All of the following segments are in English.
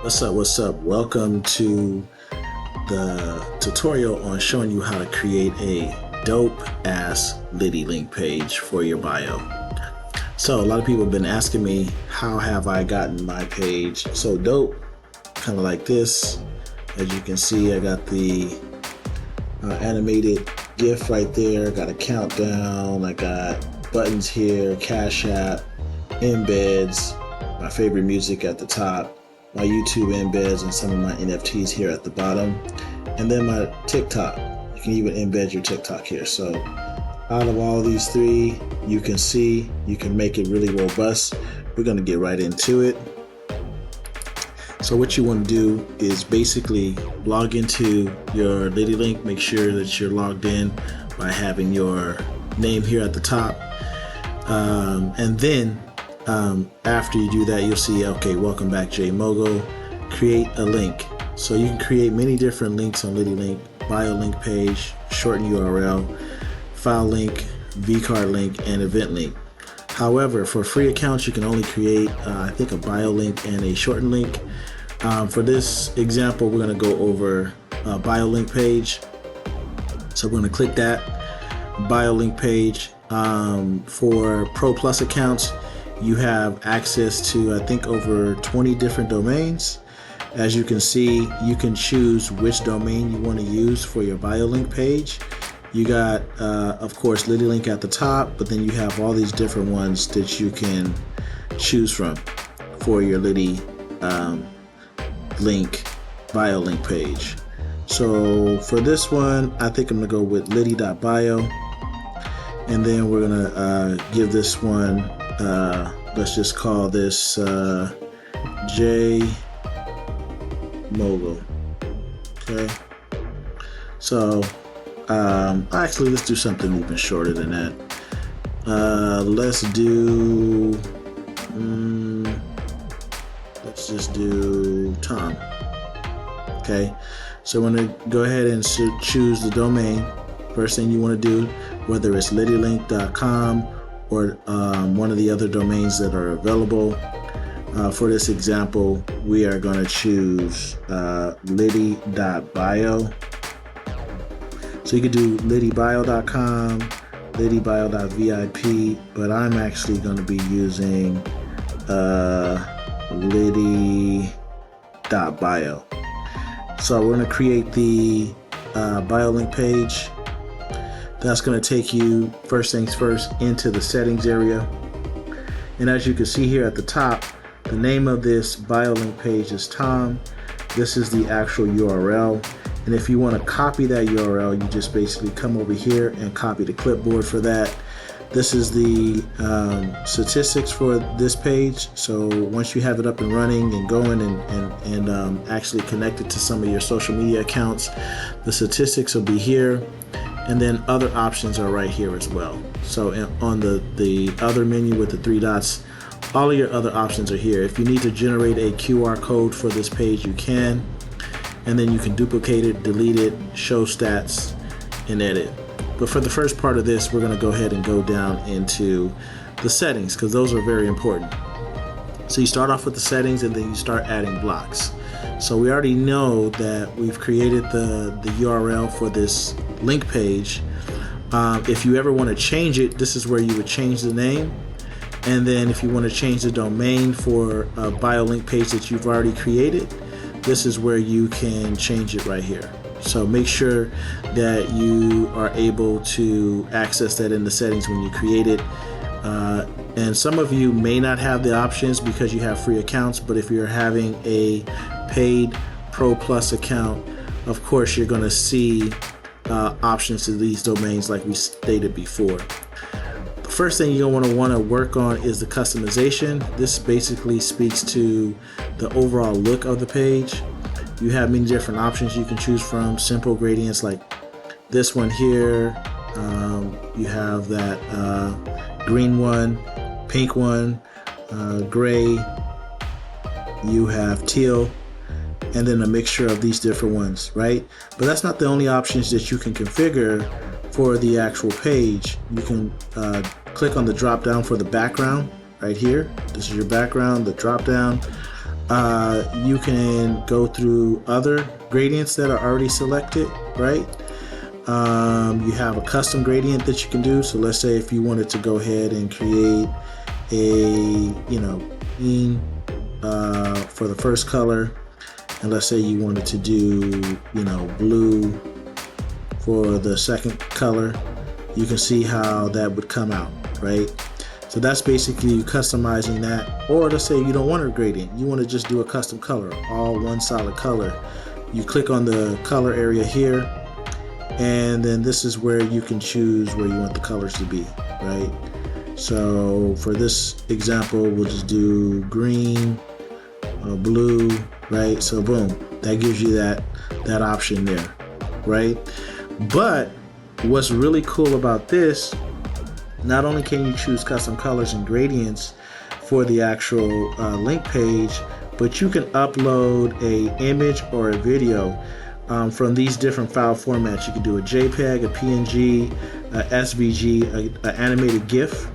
What's up? What's up? Welcome to the tutorial on showing you how to create a dope ass BioLink page for your bio. So a lot of people have been asking me, how have I gotten my page so dope? Kind of like this. As you can see, I got the animated GIF right there. Got a countdown. I got buttons here, Cash App, embeds, my favorite music at the top, my YouTube embeds, and some of my NFTs here at the bottom, and then my TikTok. You can even embed your TikTok here. So out of all these three, you can see you can make it really robust. We're going to get right into it. So what you want to do is basically log into your BioLink. Make sure that you're logged in by having your name here at the top, and then after you do that, you'll see, okay, welcome back, J Mogul. Create a link. So you can create many different links on BioLink: BioLink page, shorten URL, file link, vCard link, and event link. However, for free accounts, you can only create, I think, a BioLink and a shorten link. For this example, we're going to go over a BioLink page. So we're going to click that BioLink page. For Pro Plus accounts, you have access to, I think, over 20 different domains. As you can see, you can choose which domain you want to use for your BioLink page. You got, of course, BioLink at the top, but then you have all these different ones that you can choose from for your BioLink page. So for this one, I think I'm going to go with liddy.bio. And then we're going to give this one, let's just call this J Mogul. Okay. So actually, let's do something even shorter than that. Let's just do Tom. Okay. So I'm going to go ahead and choose the domain. First thing you want to do, whether it's liddylink.com or one of the other domains that are available. For this example, we are going to choose liddy.bio. So you could do liddybio.com, liddybio.vip, but I'm actually going to be using liddy.bio. So we're going to create the BioLink page. That's going to take you, first things first, into the settings area. And as you can see here at the top, the name of this BioLink page is Tom. This is the actual URL. And if you want to copy that URL, you just basically come over here and copy the clipboard for that. This is the statistics for this page. So once you have it up and running and going and actually connected to some of your social media accounts, the statistics will be here. And then other options are right here as well. So on the other menu with the three dots, all of your other options are here. If you need to generate a QR code for this page, you can. And then you can duplicate it, delete it, show stats, and edit. But for the first part of this, we're going to go ahead and go down into the settings, because those are very important. So you start off with the settings and then you start adding blocks. So we already know that we've created the URL for this link page. If you ever want to change it, this is where you would change the name. And then if you want to change the domain for a BioLink page that you've already created, this is where you can change it right here. So make sure that you are able to access that in the settings when you create it. And some of you may not have the options because you have free accounts, but if you're having a paid Pro Plus account, of course you're going to see options to these domains like we stated before. The first thing you're going to want to work on is the customization. This basically speaks to the overall look of the page. You have many different options you can choose from. Simple gradients like this one here. You have that green one, pink one, gray. You have teal, and then a mixture of these different ones, right? But that's not the only options that you can configure for the actual page. You can click on the drop down for the background right here. This is your background, the drop down. You can go through other gradients that are already selected, right? You have a custom gradient that you can do. So let's say if you wanted to go ahead and create a, green for the first color, and let's say you wanted to do, blue for the second color, you can see how that would come out, right? So that's basically you customizing that. Or let's say you don't want a gradient, you want to just do a custom color, all one solid color. You click on the color area here, and then this is where you can choose where you want the colors to be, right? So for this example, we'll just do green, blue, right? So boom, that gives you that option there, right? But what's really cool about this, not only can you choose custom colors and gradients for the actual link page, but you can upload a image or a video from these different file formats. You can do a JPEG, a PNG, a SVG, an animated GIF.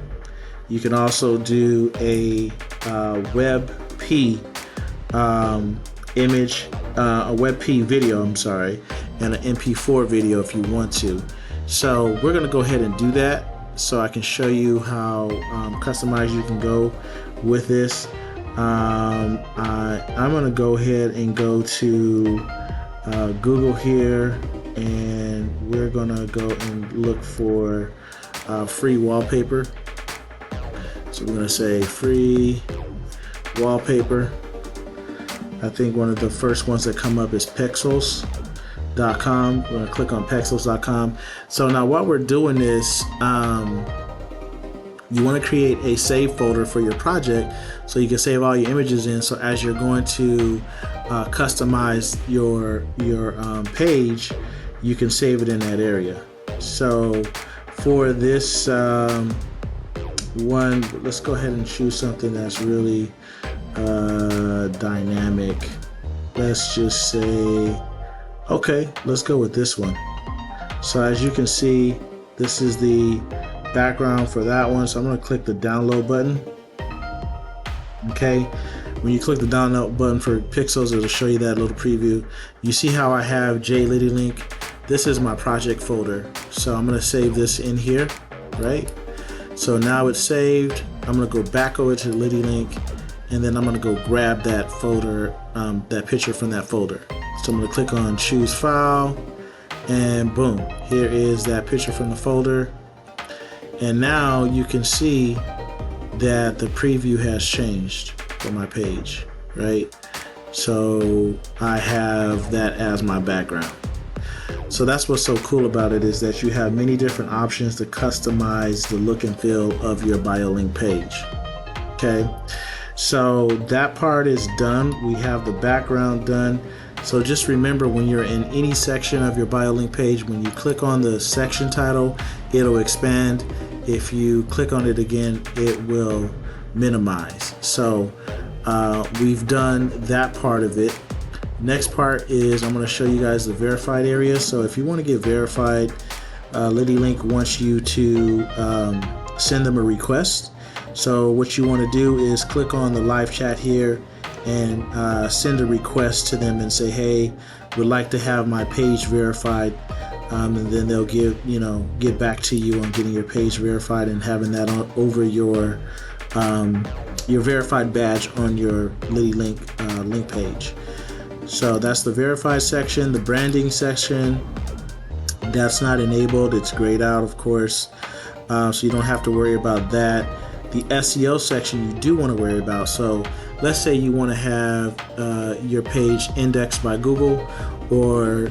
You can also do a WebP image, a WebP video, I'm sorry, and an MP4 video if you want to. So we're going to go ahead and do that so I can show you how customized you can go with this. I'm going to go ahead and go to Google here, and we're going to go and look for free wallpaper. So we're going to say free wallpaper. I think one of the first ones that come up is Pexels.com. We're going to click on Pexels.com. So now what we're doing is you want to create a save folder for your project so you can save all your images in. So as you're going to customize your page, you can save it in that area. So for this one, let's go ahead and choose something that's really dynamic. Let's just say, okay, let's go with this one. So as you can see, this is the background for that one. So I'm going to click the download button. Okay, when you click the download button for Pixels, it'll show you that little preview. You see how I have JLittylink? This is my project folder. So I'm going to save this in here, right? So now it's saved. I'm going to go back over to LittleLink, and then I'm going to go grab that folder, that picture from that folder. So I'm going to click on choose file, and boom, here is that picture from the folder. And now you can see that the preview has changed for my page, right? So I have that as my background. So that's what's so cool about it, is that you have many different options to customize the look and feel of your BioLink page. Okay, so that part is done. We have the background done. So just remember, when you're in any section of your BioLink page, when you click on the section title, it'll expand. If you click on it again, it will minimize. So we've done that part of it. Next part is I'm going to show you guys the verified area. So if you want to get verified, LittleLink wants you to send them a request. So what you want to do is click on the live chat here and send a request to them and say, hey, would like to have my page verified. And then they'll get back to you on getting your page verified and having that on over your verified badge on your LittleLink link page. So that's the verified section. The branding section, that's not enabled. It's grayed out, of course, so you don't have to worry about that. The SEO section you do want to worry about. So let's say you want to have your page indexed by Google, or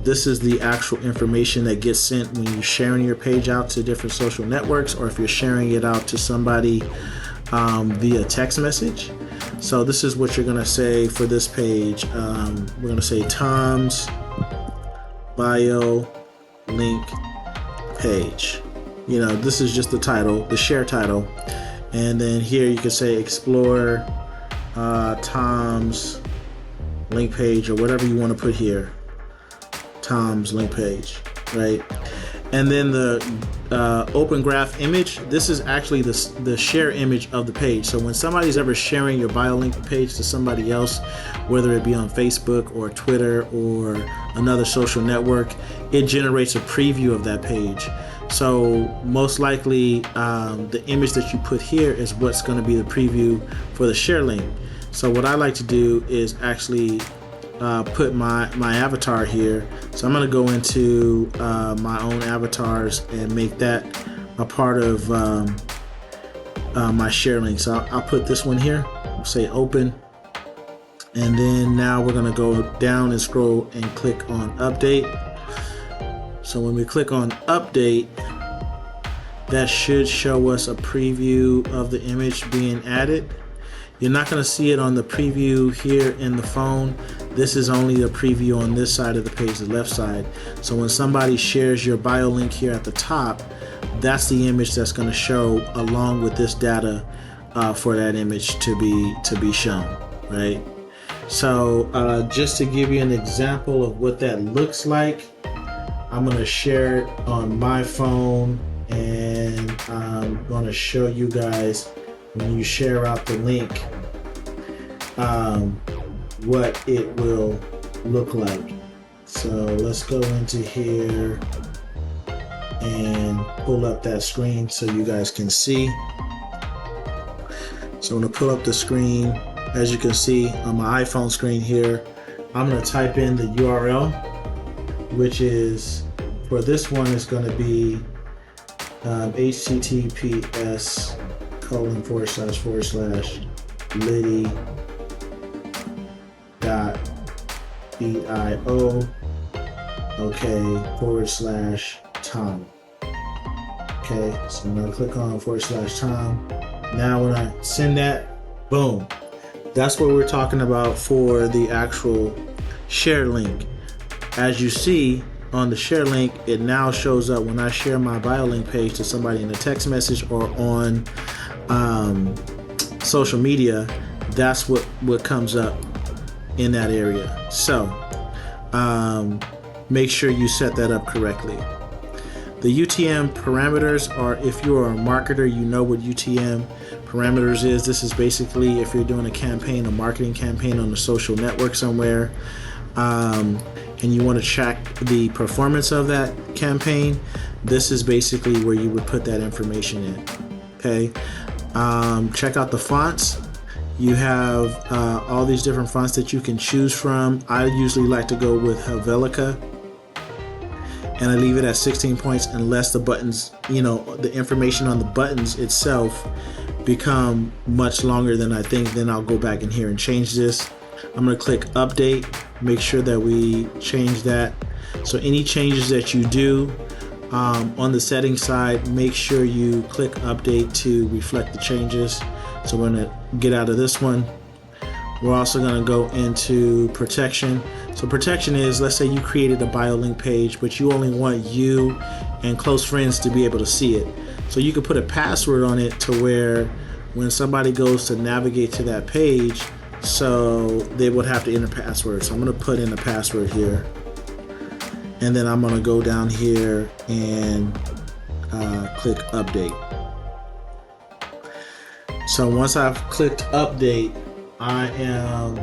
this is the actual information that gets sent when you're sharing your page out to different social networks, or if you're sharing it out to somebody via text message. So this is what you're going to say for this page. We're going to say Tom's BioLink page. This is just the title, the share title. And then here you can say explore Tom's link page, or whatever you want to put here. Tom's link page, right? And then the open graph image, this is actually the share image of the page. So when somebody's ever sharing your BioLink page to somebody else, whether it be on Facebook or Twitter or another social network, it generates a preview of that page. So most likely the image that you put here is what's going to be the preview for the share link. So what I like to do is actually put my avatar here. So I'm going to go into my own avatars and make that a part of my share link. So I'll put this one here, we'll say open, and then now we're going to go down and scroll and click on update. So when we click on update, that should show us a preview of the image being added. You're not going to see it on the preview here in the phone. This is only a preview on this side of the page, the left side. So when somebody shares your BioLink here at the top, that's the image that's going to show along with this data for that image to be shown, right? So just to give you an example of what that looks like, I'm going to share it on my phone, and I'm going to show you guys when you share out the link what it will look like. So let's go into here and pull up that screen so you guys can see. So I'm going to pull up the screen. As you can see on my iPhone screen here, I'm going to type in the URL, which is, for this one, it's going to be https://liddy.bio /Tom. Okay, so I'm gonna click on /Tom. Now when I send that, boom, that's what we're talking about for the actual share link. As you see on the share link, it now shows up when I share my BioLink page to somebody in a text message or on social media. That's what comes up in that area. So make sure you set that up correctly. The UTM parameters are, if you are a marketer, you know what UTM parameters is. This is basically if you're doing a campaign, a marketing campaign on a social network somewhere, and you want to track the performance of that campaign, this is basically where you would put that information in. Okay, check out the fonts. You have all these different fonts that you can choose from. I usually like to go with Helvetica, and I leave it at 16 points unless the buttons, the information on the buttons itself become much longer than I think. Then I'll go back in here and change this. I'm going to click update, make sure that we change that. So any changes that you do on the settings side, make sure you click update to reflect the changes. So we're going to get out of this one. We're also going to go into protection. So protection is, let's say you created a BioLink page, but you only want you and close friends to be able to see it. So you could put a password on it to where when somebody goes to navigate to that page, so they would have to enter password. So I'm going to put in a password here, and then I'm going to go down here and click update. So once I've clicked update, I am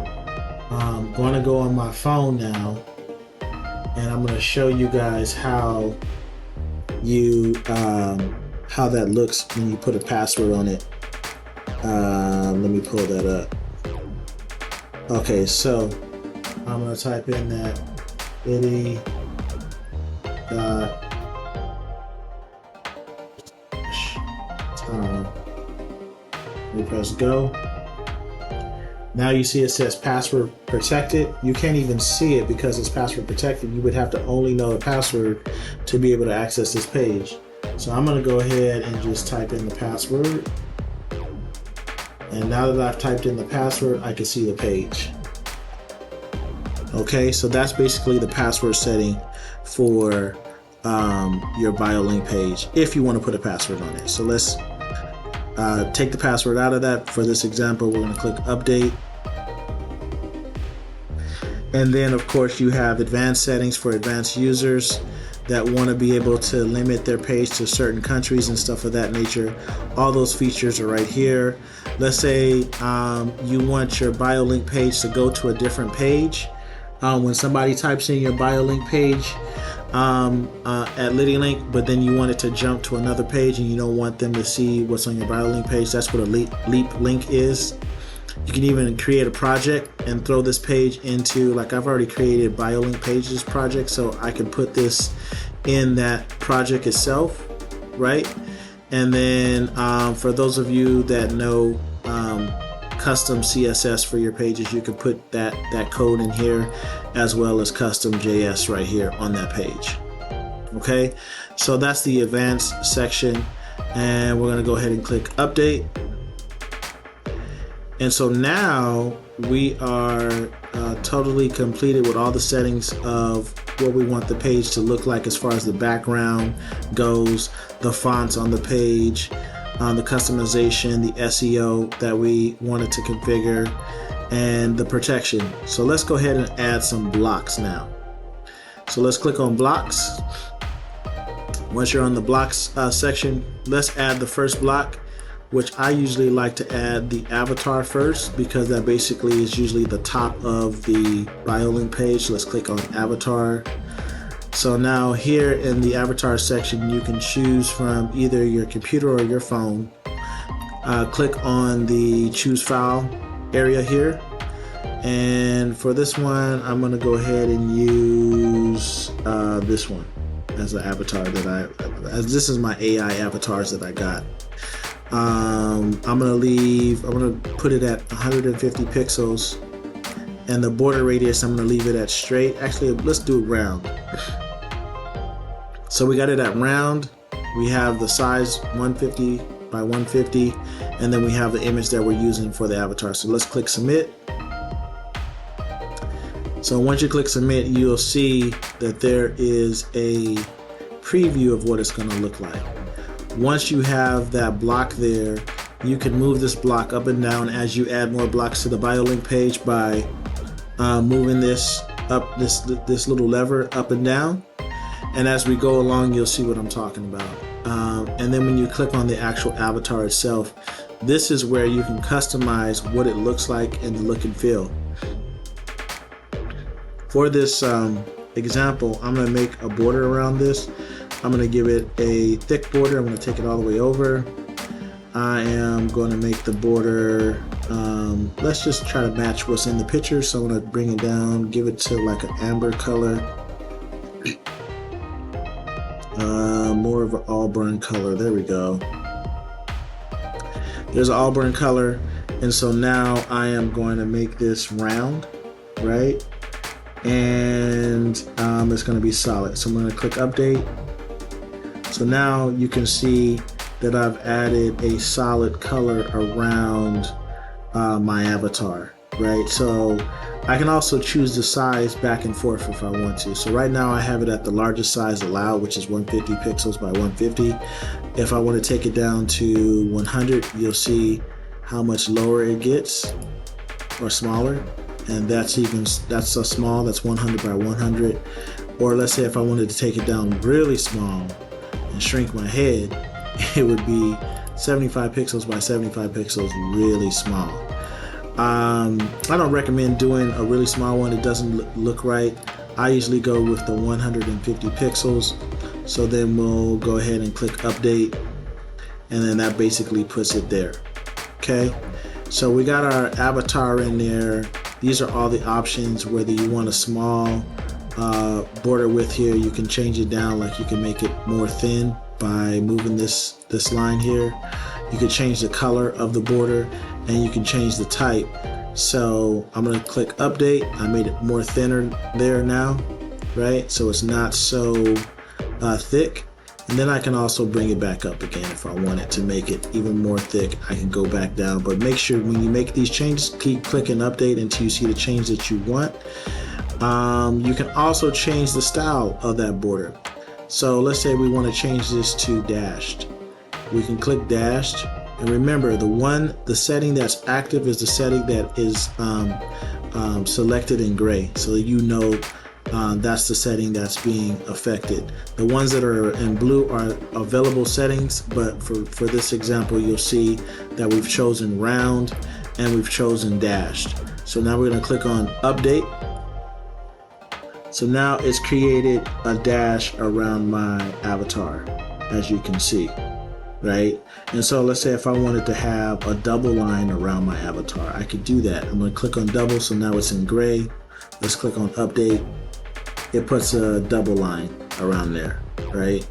going to go on my phone now, and I'm going to show you guys how that looks when you put a password on it. Let me pull that up. Okay, so I'm going to type in that Liddy Tom. We press go. Now you see it says password protected. You can't even see it because it's password protected. You would have to only know the password to be able to access this page. So I'm going to go ahead and just type in the password. And now that I've typed in the password, I can see the page. Okay, so that's basically the password setting for your BioLink page if you want to put a password on it. So let's take the password out of that. For this example, we're going to click update. And then of course you have advanced settings for advanced users. that want to be able to limit their page to certain countries and stuff of that nature. All those features are right here. Let's say you want your BioLink page to go to a different page. When somebody types in your BioLink page at LidiLink, but then you want it to jump to another page and you don't want them to see what's on your BioLink page, that's what a leap link is. You can even create a project and throw this page into, like I've already created BioLink pages project, so I can put this in that project itself, right? And then for those of you that know custom CSS for your pages, you can put that code in here, as well as custom JS right here on that page. Okay, so that's the advanced section, and we're going to go ahead and click update. And so now we are totally completed with all the settings of what we want the page to look like as far as the background goes, the fonts on the page, the customization, the SEO that we wanted to configure, and the protection. So let's go ahead and add some blocks now. So let's click on blocks. Once you're on the blocks section, let's add the first block, which I usually like to add the avatar first, because that basically is usually the top of the BioLink page. Let's click on avatar. So now here in the avatar section, you can choose from either your computer or your phone. Click on the choose file area here. And for this one, I'm going to go ahead and use this one as an avatar as this is my AI avatars that I got. I'm gonna put it at 150 pixels, and the border radius I'm gonna leave it at straight. Actually, let's do it round. So we got it at round. We have the size 150 by 150, and then we have the image that we're using for the avatar. So let's click submit. So once you click submit, you'll see that there is a preview of what it's going to look like. Once you have that block there, you can move this block up and down as you add more blocks to the BioLink page by moving this up, this little lever up and down. And as we go along, you'll see what I'm talking about. And then when you click on the actual avatar itself, this is where you can customize what it looks like and the look and feel. For this example, I'm going to make a border around this. I'm going to give it a thick border. I'm going to take it all the way over. I am going to make the border, let's just try to match what's in the picture. So I'm going to bring it down, give it to like an amber color, more of an auburn color. There we go. There's an auburn color. And so now I am going to make this round, right? And it's going to be solid. So I'm going to click update. So now you can see that I've added a solid color around my avatar, right? So I can also choose the size back and forth if I want to. So right now I have it at the largest size allowed, which is 150 pixels by 150. If I want to take it down to 100, you'll see how much lower it gets, or smaller. And that's so small, that's 100 by 100. Or let's say if I wanted to take it down really small and shrink my head, it would be 75 pixels by 75 pixels, really small. I don't recommend doing a really small one. It doesn't look right. I usually go with the 150 pixels. So then we'll go ahead and click update, and then that basically puts it there. Okay, so we got our avatar in there. These are all the options. Whether you want a small border width here, you can change it down, like you can make it more thin by moving this line here. You can change the color of the border, and you can change the type. So I'm going to click update. I made it more thinner there now, right? So it's not so thick. And then I can also bring it back up again if I wanted to make it even more thick. I can go back down, but make sure when you make these changes, keep clicking update until you see the change that you want. You can also change the style of that border. So let's say we want to change this to dashed. We can click dashed, and remember the setting that's active is the setting that is selected in gray, so you know that's the setting that's being affected. The ones that are in blue are available settings, but for this example, you'll see that we've chosen round and we've chosen dashed. So now we're going to click on update. So now it's created a dash around my avatar, as you can see, right? And so let's say if I wanted to have a double line around my avatar, I could do that. I'm going to click on double, so now it's in gray. Let's click on update. It puts a double line around there, right?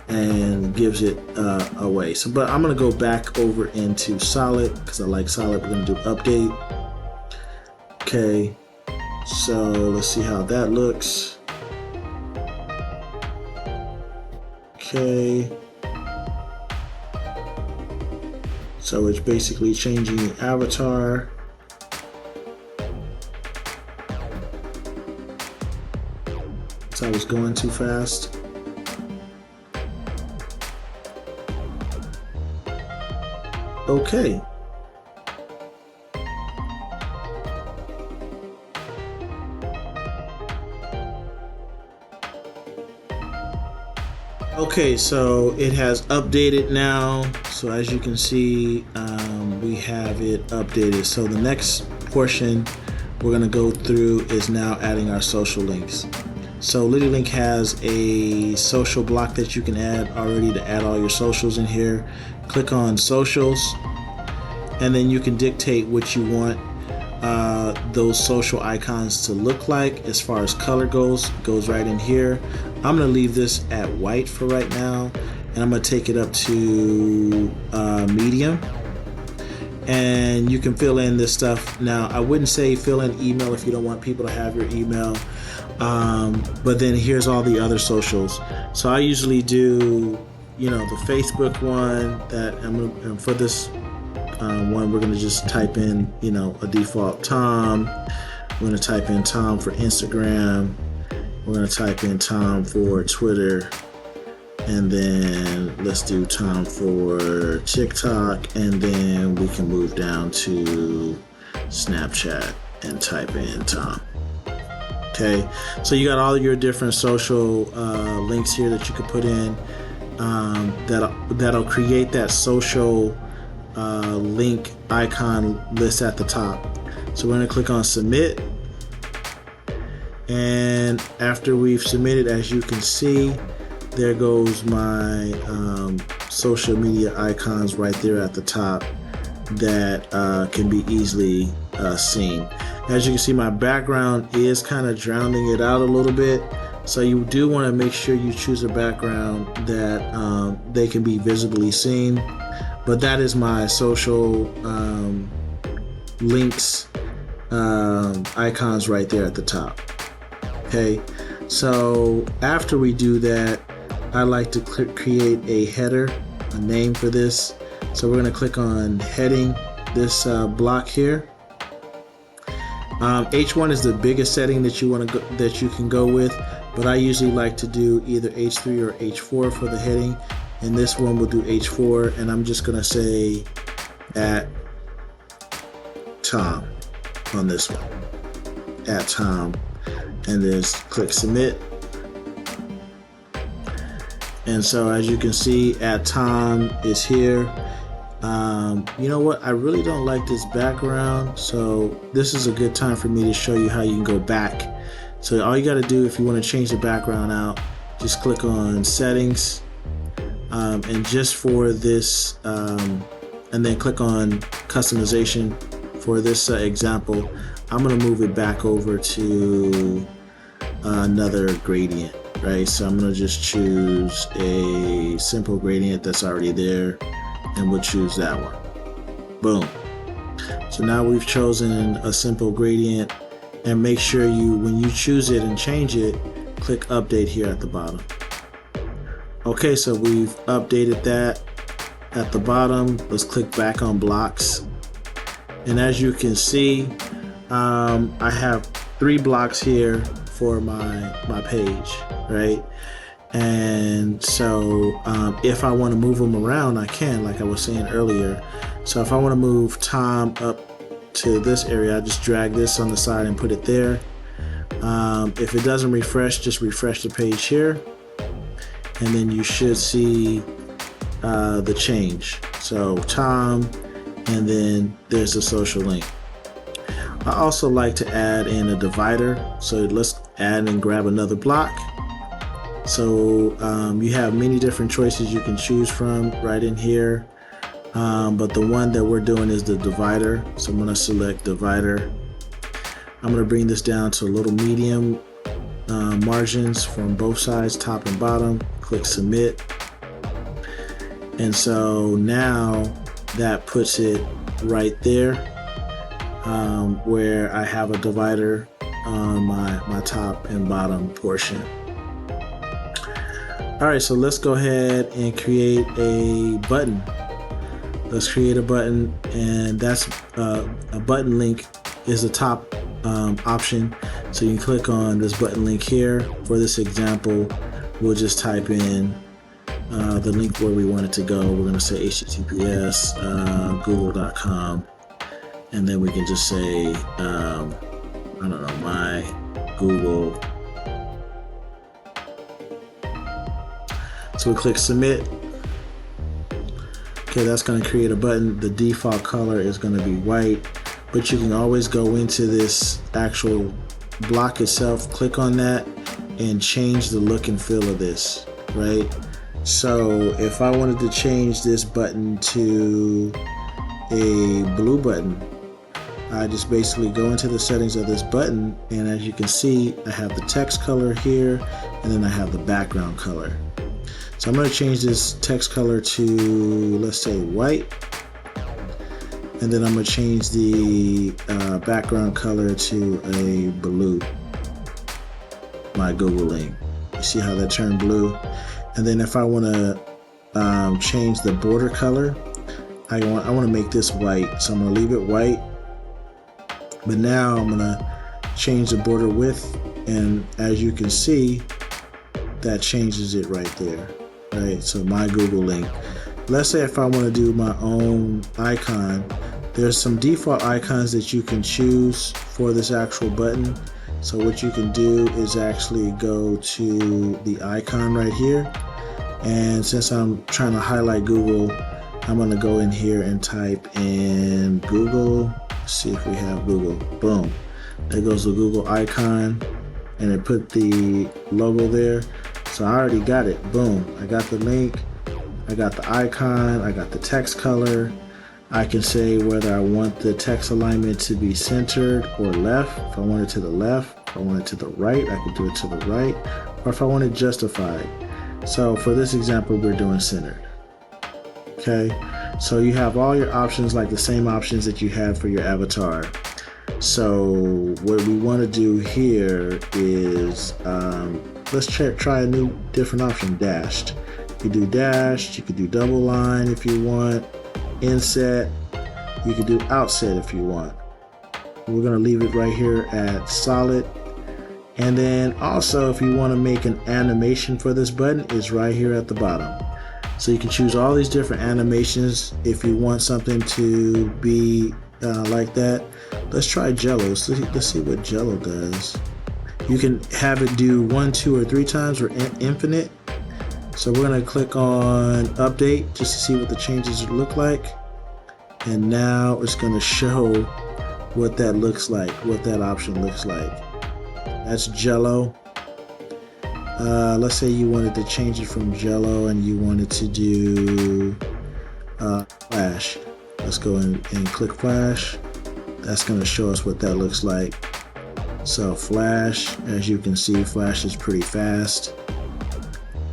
And gives it away. So, but I'm going to go back over into solid because I like solid. We're going to do update. Okay. So let's see how that looks. Okay. So it's basically changing the avatar. So I was going too fast. Okay. Okay, so it has updated now. So as you can see, we have it updated. So the next portion we're going to go through is now adding our social links. So LilyLink has a social block that you can add already to add all your socials in here. Click on socials, and then you can dictate what you want those social icons to look like as far as color goes. It goes right in here. I'm going to leave this at white for right now, and I'm going to take it up to medium. And you can fill in this stuff. Now, I wouldn't say fill in email if you don't want people to have your email. But then here's all the other socials. So I usually do, the Facebook one that and for this one, we're going to just type in, a default Tom. We're going to type in Tom for Instagram. We're going to type in Tom for Twitter. And then let's do Tom for TikTok. And then we can move down to Snapchat and type in Tom. Okay, so you got all your different social links here that you could put in that'll create that social link icon list at the top. So we're going to click on submit, and after we've submitted, as you can see, there goes my social media icons right there at the top that can be easily seen. As you can see, my background is kind of drowning it out a little bit. So you do want to make sure you choose a background that they can be visibly seen. But that is my social links icons right there at the top. Okay, so after we do that, I like to create a header, a name for this. So we're going to click on heading this block here. H1 is the biggest setting that you can go with, but I usually like to do either H3 or H4 for the heading. And this one will do H4, and I'm just gonna say at Tom on this one, at Tom, and then click submit. And so as you can see, at Tom is here. You know what? I really don't like this background, so this is a good time for me to show you how you can go back. So all you got to do if you want to change the background out, just click on settings, and just for this, and then click on customization. For this example, I'm going to move it back over to another gradient, right? So I'm going to just choose a simple gradient that's already there, and we'll choose that one. Boom. So now we've chosen a simple gradient, and make sure when you choose it and change it, click update here at the bottom. Okay, so we've updated that at the bottom. Let's click back on blocks. And as you can see, I have 3 blocks here for my page, right? And so if I want to move them around, I can, like I was saying earlier. So if I want to move Tom up to this area, I just drag this on the side and put it there. If it doesn't refresh, just refresh the page here, and then you should see the change. So Tom, and then there's the social link. I also like to add in a divider. So let's add and grab another block. So you have many different choices you can choose from right in here. But the one that we're doing is the divider. So I'm going to select divider. I'm going to bring this down to a little medium margins from both sides, top and bottom. Click submit. And so now that puts it right there where I have a divider on my top and bottom portion. All right, so let's go ahead and create a button. Let's create a button, and that's a button link is the top option. So you can click on this button link here. For this example, we'll just type in the link where we want it to go. We're going to say https google.com, and then we can just say I don't know, my Google. So we click submit. Okay, that's going to create a button. The default color is going to be white, but you can always go into this actual block itself, click on that, and change the look and feel of this, right? So if I wanted to change this button to a blue button, I just basically go into the settings of this button, and as you can see, I have the text color here, and then I have the background color. So I'm going to change this text color to, let's say, white, and then I'm going to change the background color to a blue, my Google link. You see how that turned blue? And then if I want to change the border color, I want to make this white, so I'm going to leave it white. But now I'm going to change the border width, and as you can see, that changes it right there. Right, so my Google link. Let's say if I want to do my own icon, there's some default icons that you can choose for this actual button. So what you can do is actually go to the icon right here, and since I'm trying to highlight Google, I'm going to go in here and type in Google. Let's see if we have Google. Boom, there goes the Google icon, and it put the logo there. So I already got it. Boom, I got the link, I got the icon, I got the text color. I can say whether I want the text alignment to be centered or left. If I want it to the left, if I want it to the right, I can do it to the right, or if I want it justified. So for this example, we're doing centered. Okay, so you have all your options, like the same options that you had for your avatar. So what we want to do here is let's try a new different option, dashed. You could do dashed, you could do double line if you want, inset, you could do outset if you want. We're going to leave it right here at solid. And then also if you want to make an animation for this button, it's right here at the bottom. So you can choose all these different animations if you want something to be like that. Let's try Jello. Let's see what Jello does. You can have it do 1, 2, or 3 times, or infinite. So we're going to click on update just to see what the changes look like. And now it's going to show what that looks like, what that option looks like. That's Jello. Let's say you wanted to change it from Jello and you wanted to do Flash. Let's go in and click Flash. That's going to show us what that looks like. So Flash, as you can see, Flash is pretty fast.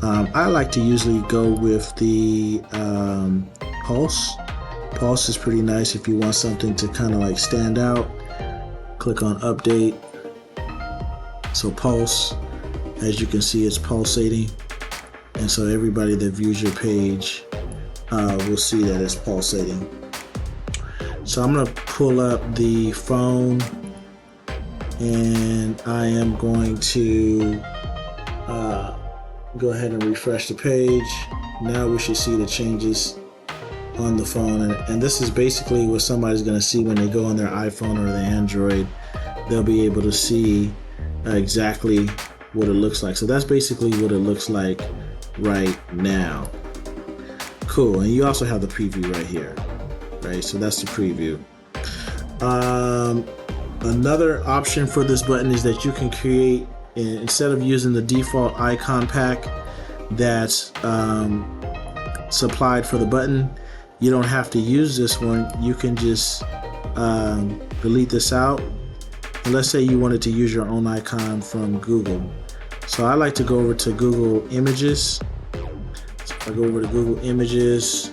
I like to usually go with the Pulse. Pulse is pretty nice if you want something to kind of like stand out. Click on update. So Pulse, as you can see, it's pulsating. And so everybody that views your page will see that it's pulsating. So I'm going to pull up the phone, and I am going to go ahead and refresh the page. Now we should see the changes on the phone, and this is basically what somebody's going to see when they go on their iPhone or their Android. They'll be able to see exactly what it looks like. So that's basically what it looks like right now. Cool. And you also have the preview right here, right? So that's the preview. Another option for this button is that you can create, instead of using the default icon pack that's supplied for the button, you don't have to use this one. You can just delete this out. And let's say you wanted to use your own icon from Google. So I like to go over to Google Images. So if I go over to Google Images,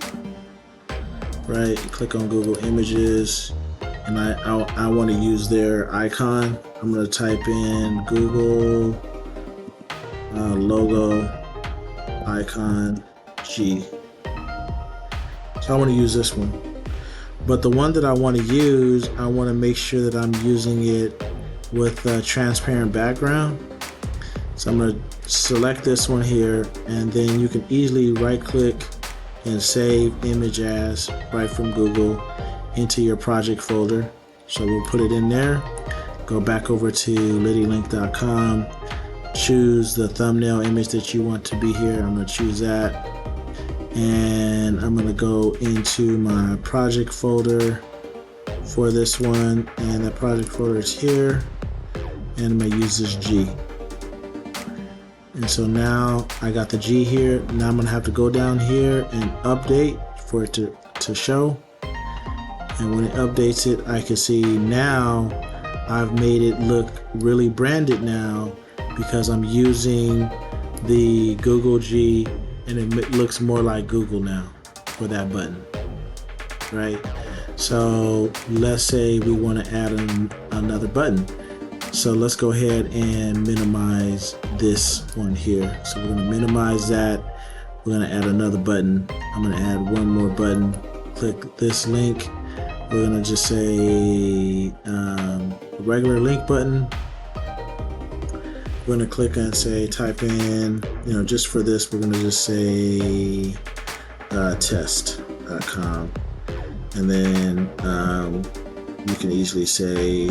right, click on Google Images, and I want to use their icon. I'm going to type in Google logo icon G. So I want to use this one. But the one that I want to use, I want to make sure that I'm using it with a transparent background. So I'm going to select this one here, and then you can easily right click and save image as right from Google into your project folder. So we'll put it in there. Go back over to lidylink.com, choose the thumbnail image that you want to be here. I'm going to choose that, and I'm going to go into my project folder for this one, and the project folder is here, and I'm going to use this G. And so now I got the G here. Now I'm going to have to go down here and update for it to show. And when it updates it, I can see now I've made it look really branded now because I'm using the Google G, and it looks more like Google now for that button, right? So let's say we want to add another button. So let's go ahead and minimize this one here. So we're going to minimize that. We're going to add another button. I'm going to add one more button. Click this link. We're going to just say regular link button. We're going to click and say type in, just for this, we're going to just say test.com. And then you can easily say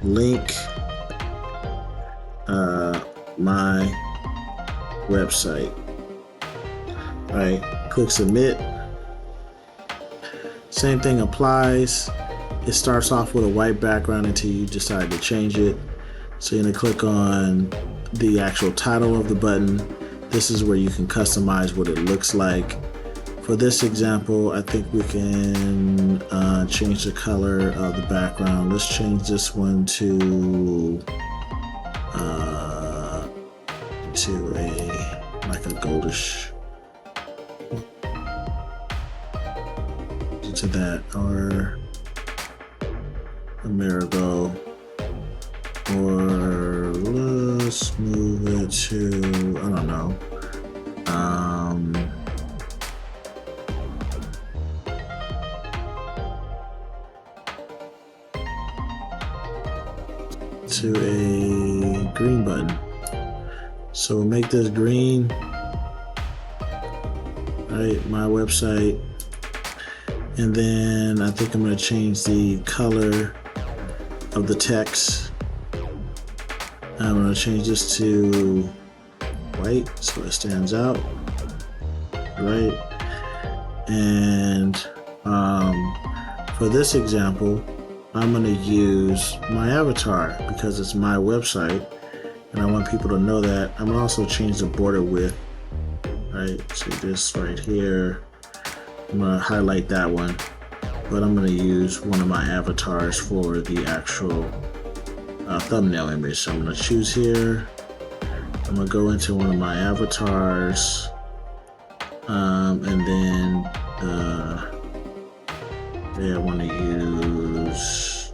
link my website. All right, click submit. Same thing applies. It starts off with a white background until you decide to change it. So you're going to click on the actual title of the button. This is where you can customize what it looks like. For this example, I think we can change the color of the background. Let's change this one to a goldish, to that, or a marigold, or let's move it to, I don't know, to a green button. So we'll make this green, right? My website. And then I think I'm going to change the color of the text. I'm going to change this to white so it stands out, right? And for this example, I'm going to use my avatar because it's my website and I want people to know that. I'm going to also change the border width, right? So this right here, I'm going to highlight that one, but I'm going to use one of my avatars for the actual thumbnail image. So I'm going to choose here. I'm going to go into one of my avatars, and then I want to use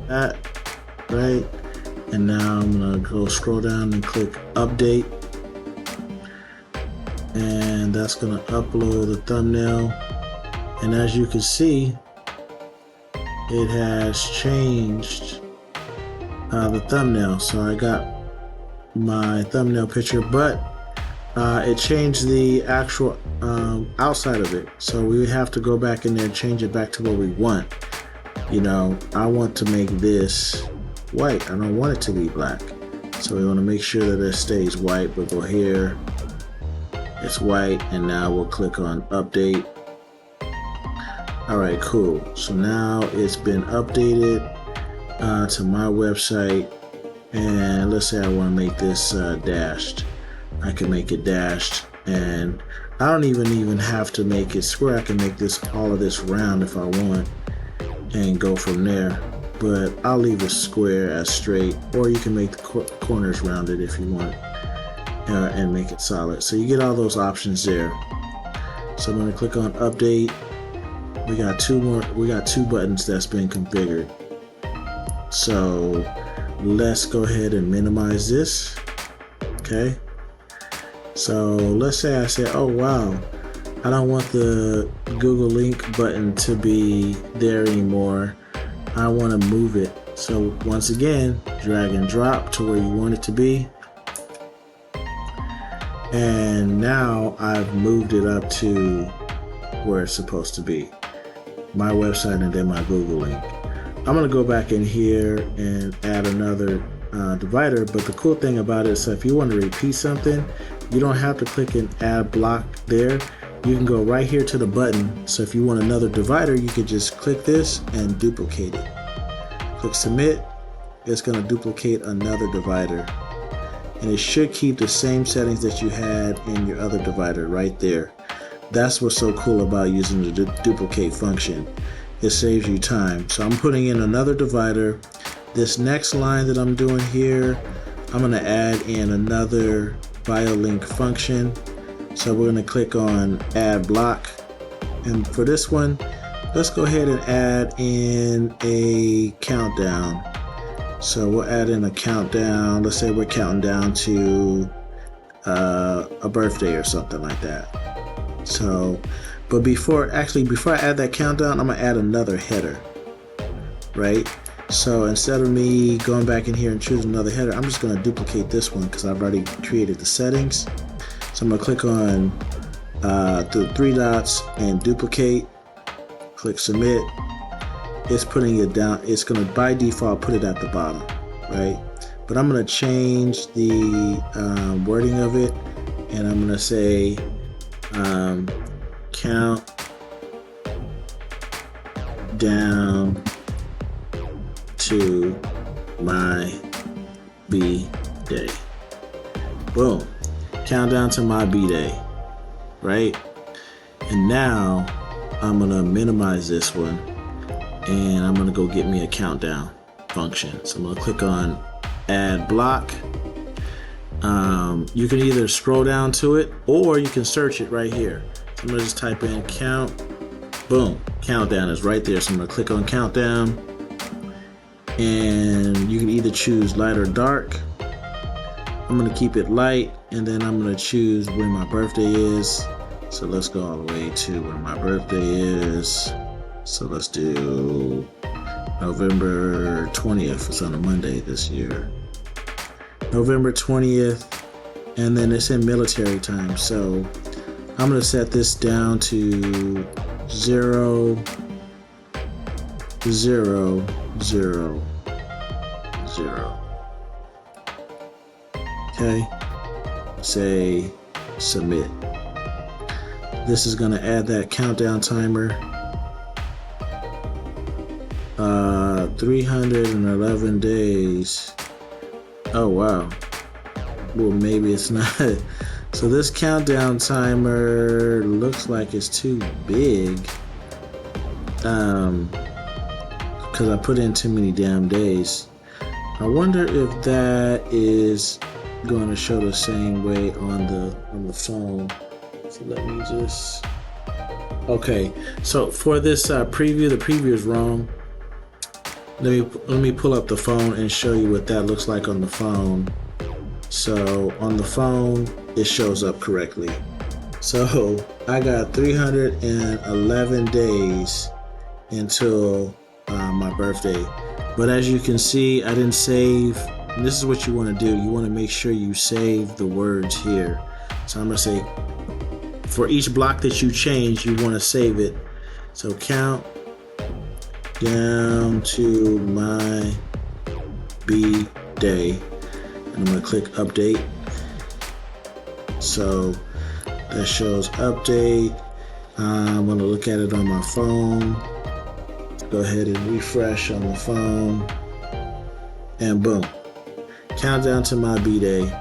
that, right? And now I'm gonna go scroll down and click update, and that's gonna upload the thumbnail. And as you can see, it has changed the thumbnail. So I got my thumbnail picture, but it changed the actual outside of it. So we have to go back in there and change it back to what we want. You know, I want to make this white. I don't want it to be black. So we want to make sure that it stays white. We'll go here. It's white, and now we'll click on update. Alright, cool. So now it's been updated to my website, and let's say I want to make this dashed. I can make it dashed, and I don't even have to make it square. I can make this all of this round if I want and go from there, but I'll leave it square as straight, or you can make the corners rounded if you want, and make it solid. So you get all those options there. So I'm going to click on update. We got two buttons that's been configured. So let's go ahead and minimize this. Okay, so let's say I say, oh wow, I don't want the Google Link button to be there anymore. I want to move it. So once again, drag and drop to where you want it to be. And now I've moved it up to where it's supposed to be. My website and then my Google Link. I'm going to go back in here and add another divider, but the cool thing about it is if you want to repeat something, you don't have to click an add block there. You can go right here to the button. So if you want another divider, you could just click this and duplicate it. Click submit. It's going to duplicate another divider, and it should keep the same settings that you had in your other divider right there. That's what's so cool about using the duplicate function. It saves you time. So I'm putting in another divider. This next line that I'm doing here, I'm going to add in another BioLink function. So we're going to click on add block. And for this one, let's go ahead and add in a countdown. So we'll add in a countdown. Let's say we're counting down to a birthday or something like that. So, but before I add that countdown, I'm gonna add another header, right? So instead of me going back in here and choosing another header, I'm just gonna duplicate this one because I've already created the settings. So I'm gonna click on the three dots and duplicate, click submit. It's putting it down. It's gonna by default put it at the bottom, right? But I'm gonna change the wording of it, and I'm gonna say count down to my B-Day. Boom. Countdown to my B-Day, right? And now I'm gonna minimize this one, and I'm gonna go get me a countdown function. So I'm gonna click on add block. You can either scroll down to it or you can search it right here. So I'm gonna just type in count, boom, countdown is right there. So I'm gonna click on countdown, and you can either choose light or dark. I'm gonna keep it light, and then I'm gonna choose when my birthday is. So let's go all the way to when my birthday is. So let's do November 20th. It's on a Monday this year. November 20th, and then it's in military time. So I'm gonna set this down to 0, 0, 0, 0. Okay, say submit. This is gonna add that countdown timer. 311 days. Oh wow. Well, maybe it's not. So this countdown timer looks like it's too big. Because I put in too many damn days. I wonder if that is going to show the same way on the phone. So let me just. Okay. So for this preview, the preview is wrong. Let me pull up the phone and show you what that looks like on the phone. So on the phone, it shows up correctly. So I got 311 days until my birthday. But as you can see, I didn't save. And this is what you want to do. You want to make sure you save the words here. So I'm going to say for each block that you change, you want to save it. So count down to my B day. And I'm going to click update. So that shows update. I'm going to look at it on my phone. Go ahead and refresh on the phone. And boom. Countdown to my B-Day.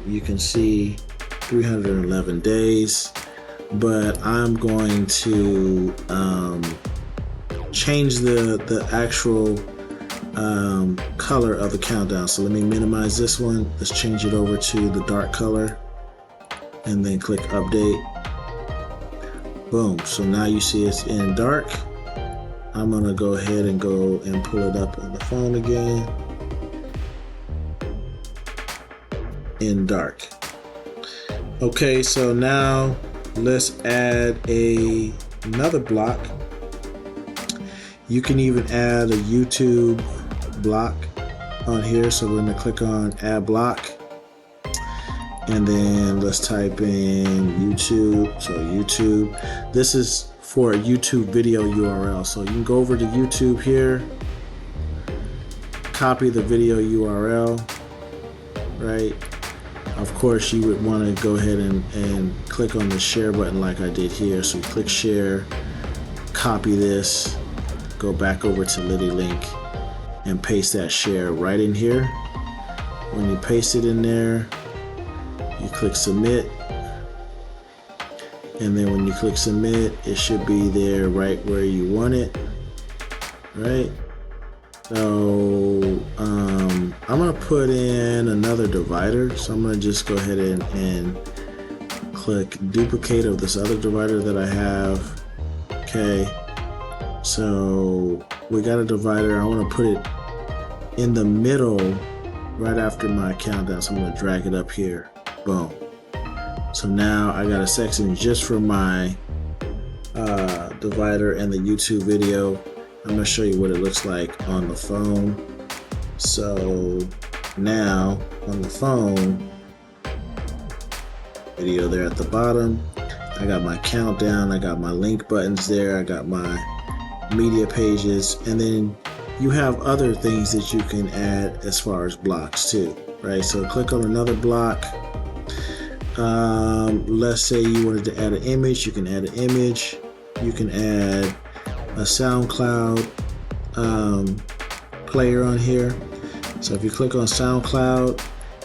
You can see 311 days. But I'm going to change the actual color of the countdown. So let me minimize this one. Let's change it over to the dark color. And then click update. Boom. So now you see it's in dark. I'm gonna go ahead and go and pull it up on the phone again. In dark. Okay, so now let's add another block. You can even add a YouTube block on here. So we're gonna click on add block. And then let's type in YouTube. So YouTube. This is for a YouTube video URL. So you can go over to YouTube here, copy the video URL, right? Of course, you would want to go ahead and click on the share button like I did here. So click share, copy this, go back over to BioLink and paste that share right in here. When you paste it in there, you click submit. And then when you click submit, it should be there right where you want it, right? So I'm gonna put in another divider. So I'm gonna just go ahead and click duplicate of this other divider that I have. Okay, so we got a divider. I wanna put it in the middle right after my countdown. So I'm gonna drag it up here, boom. So now I got a section just for my divider and the YouTube video. I'm going to show you what it looks like on the phone. So now on the phone, video there at the bottom. I got my countdown, I got my link buttons there, I got my media pages, and then you have other things that you can add as far as blocks too, right? So click on another block. Let's say you wanted to add an image, you can add an image. You can add a SoundCloud player on here. So if you click on SoundCloud,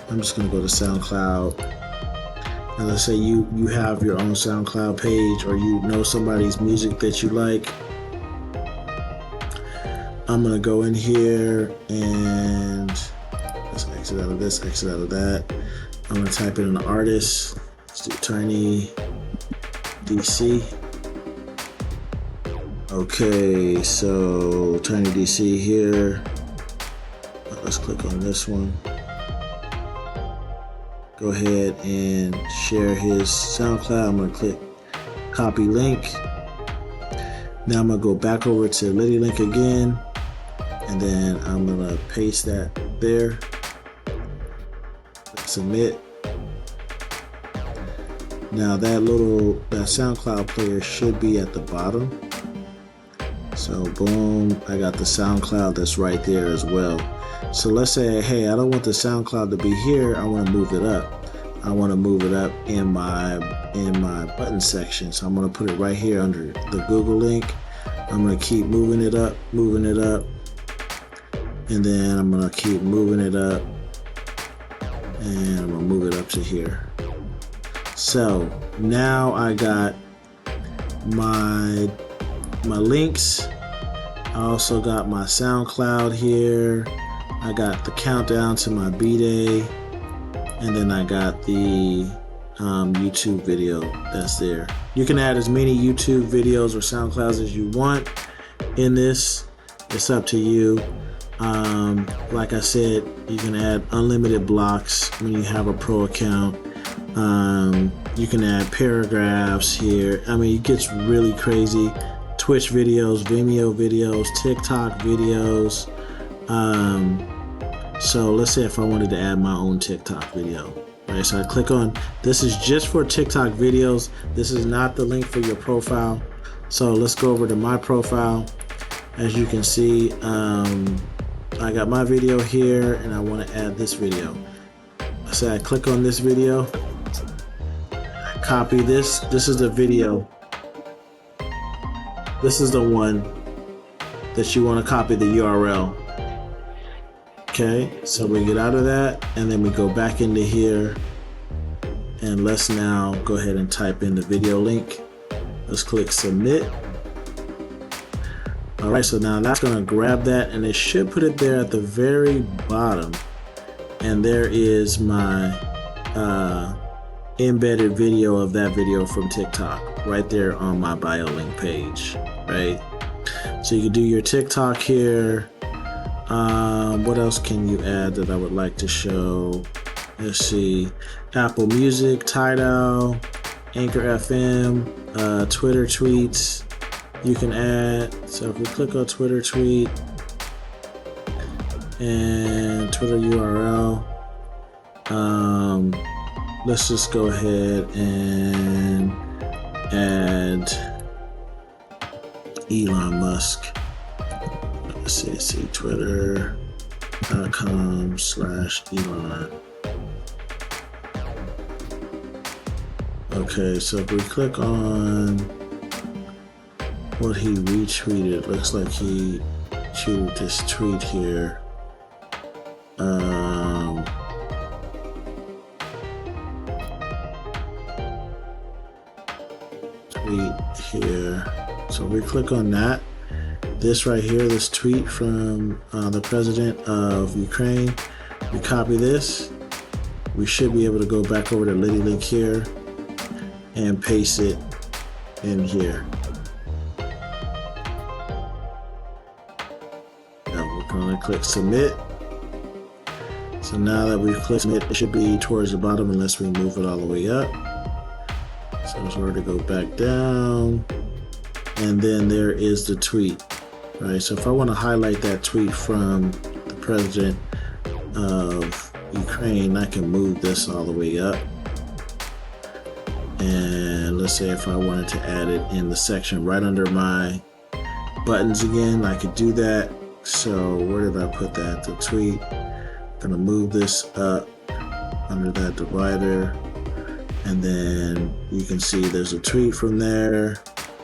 I'm just going to go to SoundCloud. And let's say you have your own SoundCloud page, or you know somebody's music that you like. I'm going to go in here and let's exit out of this, exit out of that. I'm going to type in an artist. Let's do Tiny DC. Okay, so Tiny DC here. Let's click on this one. Go ahead and share his SoundCloud. I'm going to click copy link. Now I'm going to go back over to BioLink again. And then I'm going to paste that there. Submit. Now that SoundCloud player should be at the bottom. So boom, I got the SoundCloud that's right there as well. So let's say, hey, I don't want the SoundCloud to be here. I want to move it up. I want to move it up in my button section. So I'm going to put it right here under the Google link. I'm going to keep moving it up, and then I'm going to keep moving it up. And I'm gonna move it up to here. So now I got my links. I also got my SoundCloud here. I got the countdown to my B-Day, and then I got the YouTube video that's there. You can add as many YouTube videos or SoundClouds as you want in this. It's up to you. Like I said, you can add unlimited blocks when you have a pro account. You can add paragraphs here. I mean, it gets really crazy. Twitch videos, Vimeo videos, TikTok videos. So let's say if I wanted to add my own TikTok video, Right, so I click on, this is just for TikTok videos. This is not the link for your profile. So let's go over to my profile. As you can see, I got my video here and I want to add this video. So I click on this video, I copy this. This is the video. This is the one that you want to copy the URL. Okay, so we get out of that and then we go back into here and let's now go ahead and type in the video link. Let's click submit. All right, so now that's gonna grab that and it should put it there at the very bottom. And there is my embedded video of that video from TikTok right there on my BioLink page, right? So you can do your TikTok here. What else can you add that I would like to show? Let's see, Apple Music, Tidal, Anchor FM, Twitter tweets you can add. So if we click on Twitter tweet and Twitter URL, let's just go ahead and add Elon Musk. Let's see, twitter.com/Elon. Okay, so if we click on what he retweeted, looks like he tweeted this tweet here. Tweet here. So we click on that. This right here, this tweet from the president of Ukraine. We copy this. We should be able to go back over to LidyLink here and paste it in here. Now we're going to click submit. So now that we've clicked submit, it should be towards the bottom unless we move it all the way up. So it's going to go back down. And then there is the tweet. Right, so if I want to highlight that tweet from the president of Ukraine, I can move this all the way up. And let's say if I wanted to add it in the section right under my buttons again, I could do that. So where did I put that? The tweet. I'm gonna move this up under that divider. And then you can see there's a tweet from there.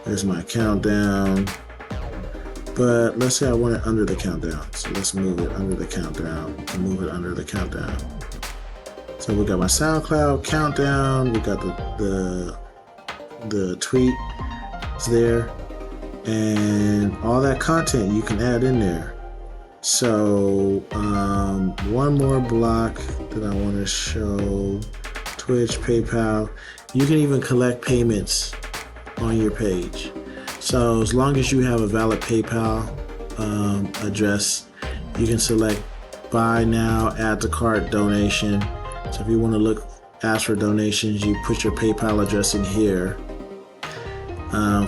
There's my countdown. But let's say I want it under the countdown. So let's move it under the countdown and move it under the countdown. So we got my SoundCloud countdown. We got the tweet there, and all that content you can add in there. So one more block that I want to show: Twitch, PayPal. You can even collect payments on your page. So as long as you have a valid PayPal address, you can select buy now, add to cart, donation. So if you want to ask for donations, you put your PayPal address in here.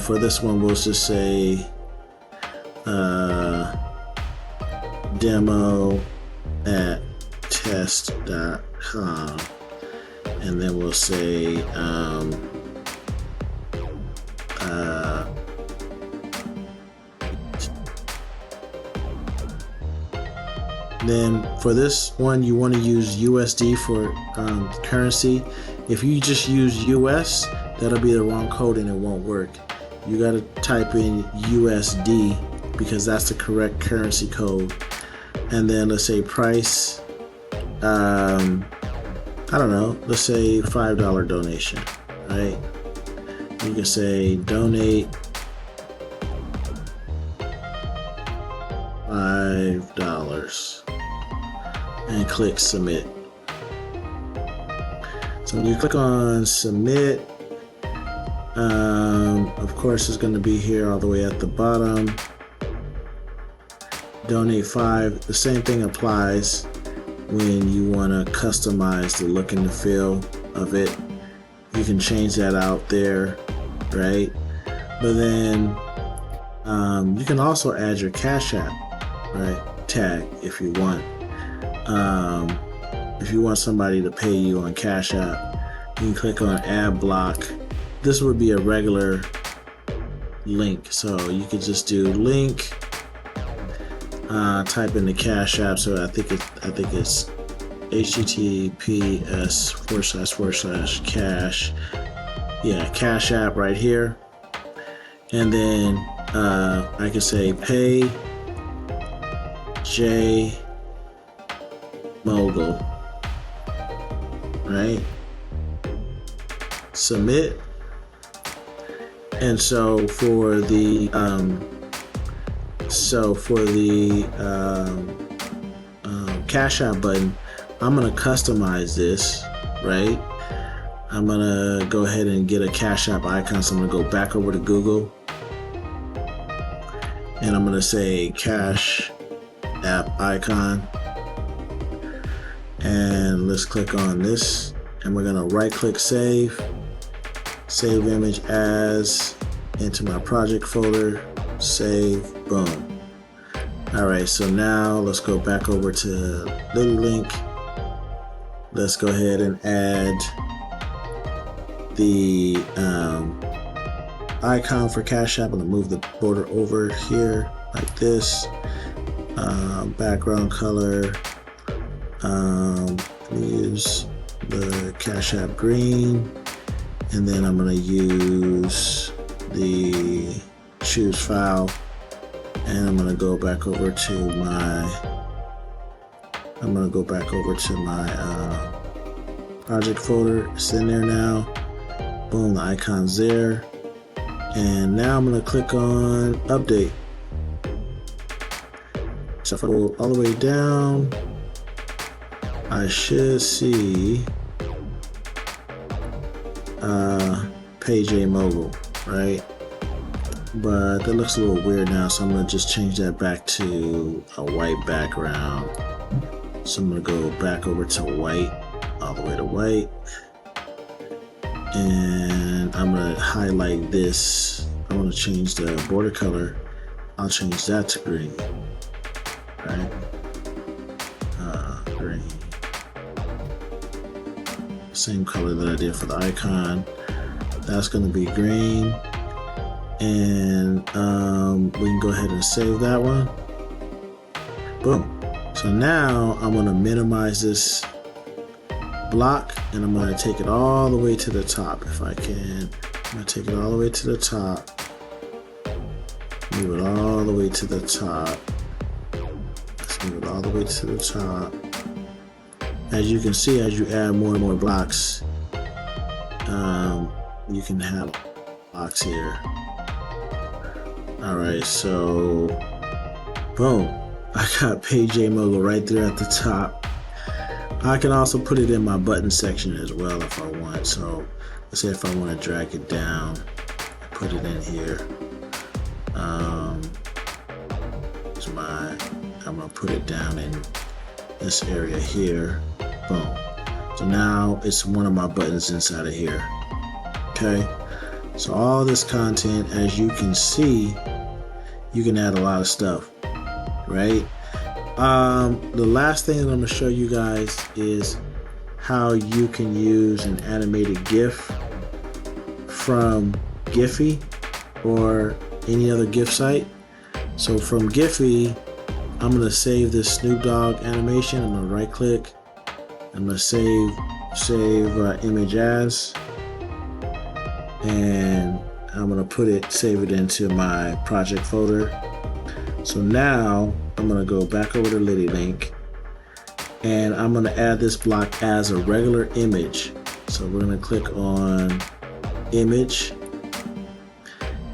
For this one, we'll just say demo@test.com, and then we'll say then for this one, you want to use USD for currency. If you just use US, that'll be the wrong code and it won't work. You got to type in USD because that's the correct currency code. And then let's say price, I don't know, let's say $5 donation, right? You can say donate $5 and click submit. So when you click on submit, of course it's going to be here all the way at the bottom. Donate $5. The same thing applies when you want to customize the look and the feel of it. You can change that out there, right? But then you can also add your Cash App, right, tag if you want. if you want somebody to pay you on Cash App, you can click on Add Block. This would be a regular link, so you could just do link, type in the Cash App. So I think it's https:// Cash App right here, and then I can say pay J Mogul, right? Submit. And so for the Cash App button, I'm gonna customize this, right? I'm gonna go ahead and get a Cash App icon. So I'm gonna go back over to Google, and I'm gonna say Cash App icon, and let's click on this, and we're gonna right click save image as, into my project folder, save, boom. Alright, so now let's go back over to BioLink. Let's go ahead and add the icon for Cash App. I'm gonna move the border over here like this. Background color, use the Cash App green, and then I'm gonna use the choose file, and I'm gonna go back over to my project folder. It's in there now. Boom, the icon's there. And now I'm gonna click on update. So if I go all the way down, I should see Pay J Mogul, right? But that looks a little weird now, so I'm gonna just change that back to a white background. So I'm gonna go back over to white, all the way to white, and I'm gonna highlight this. I want to change the border color. I'll change that to green, right? Green, same color that I did for the icon. That's gonna be green. And we can go ahead and save that one. Boom. So now I'm gonna minimize this block, and I'm gonna take it all the way to the top if I can. I'm gonna take it all the way to the top. Move it all the way to the top. Let's move it all the way to the top. As you can see, as you add more and more blocks, you can have blocks here. Alright, so boom, I got Pay J Mogul right there at the top. I can also put it in my button section as well if I want. So let's say if I want to drag it down, put it in here. I'm gonna put it down in this area here. Boom. So now it's one of my buttons inside of here. Okay. So all this content, as you can see, you can add a lot of stuff, right? The last thing that I'm gonna show you guys is how you can use an animated GIF from Giphy or any other GIF site. So from Giphy, I'm gonna save this Snoop Dogg animation. I'm gonna right click. I'm gonna save image as, and I'm gonna save it into my project folder. So now I'm gonna go back over to BioLink, and I'm gonna add this block as a regular image. So we're gonna click on image,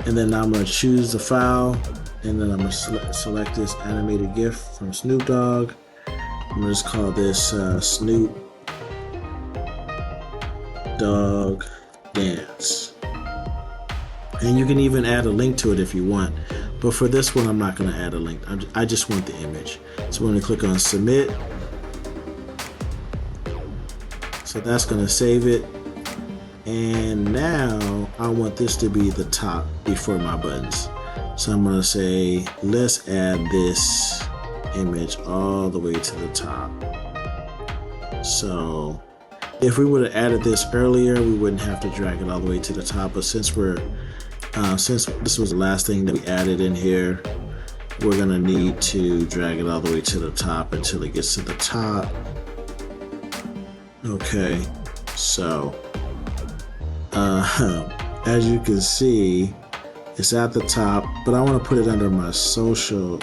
and then I'm gonna choose the file, and then I'm gonna select this animated GIF from Snoop Dogg. I'm gonna just call this Snoop Dogg Dance. And you can even add a link to it if you want. But for this one, I'm not gonna add a link. I just want the image. So we're gonna click on submit. So that's gonna save it. And now I want this to be the top before my buttons. So I'm gonna say, let's add this image all the way to the top. So if we would have added this earlier, we wouldn't have to drag it all the way to the top. But since since this was the last thing that we added in here, we're gonna need to drag it all the way to the top until it gets to the top. Okay, so as you can see, it's at the top, but I want to put it under my socials,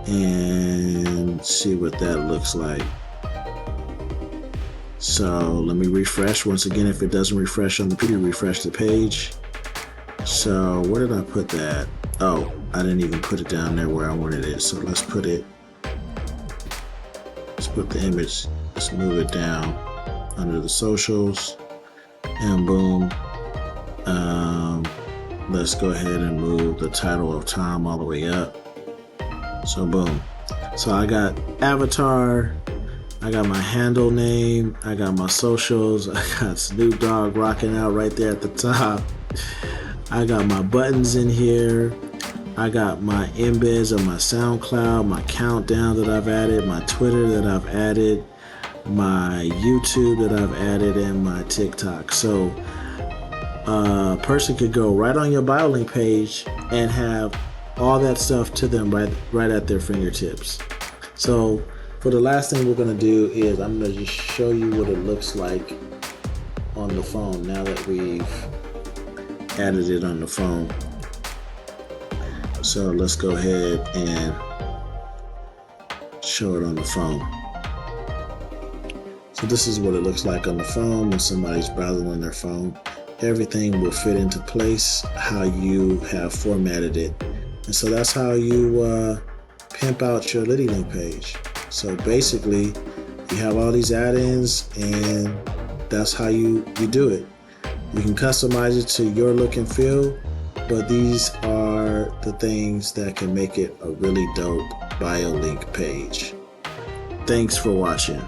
and see what that looks like. So let me refresh once again. If it doesn't refresh on the preview, refresh the page. So where did I put that? Oh, I didn't even put it down there where I wanted it. So let's put the image, let's move it down under the socials, and boom. Let's go ahead and move the title of Tom all the way up. So boom. So I got avatar, I got my handle name, I got my socials, I got Snoop Dogg rocking out right there at the top. I got my buttons in here. I got my embeds of my SoundCloud, my countdown that I've added, my Twitter that I've added, my YouTube that I've added, and my TikTok. So a person could go right on your BioLink page and have all that stuff to them right at their fingertips. So for the last thing we're going to do is I'm going to just show you what it looks like on the phone now that we've added it on the phone. So let's go ahead and show it on the phone. So this is what it looks like on the phone when somebody's browsing on their phone. Everything will fit into place how you have formatted it. And so that's how you pimp out your LidiLink page. So basically, you have all these add-ins, and that's how you do it. You can customize it to your look and feel, but these are the things that can make it a really dope BioLink page. Thanks for watching.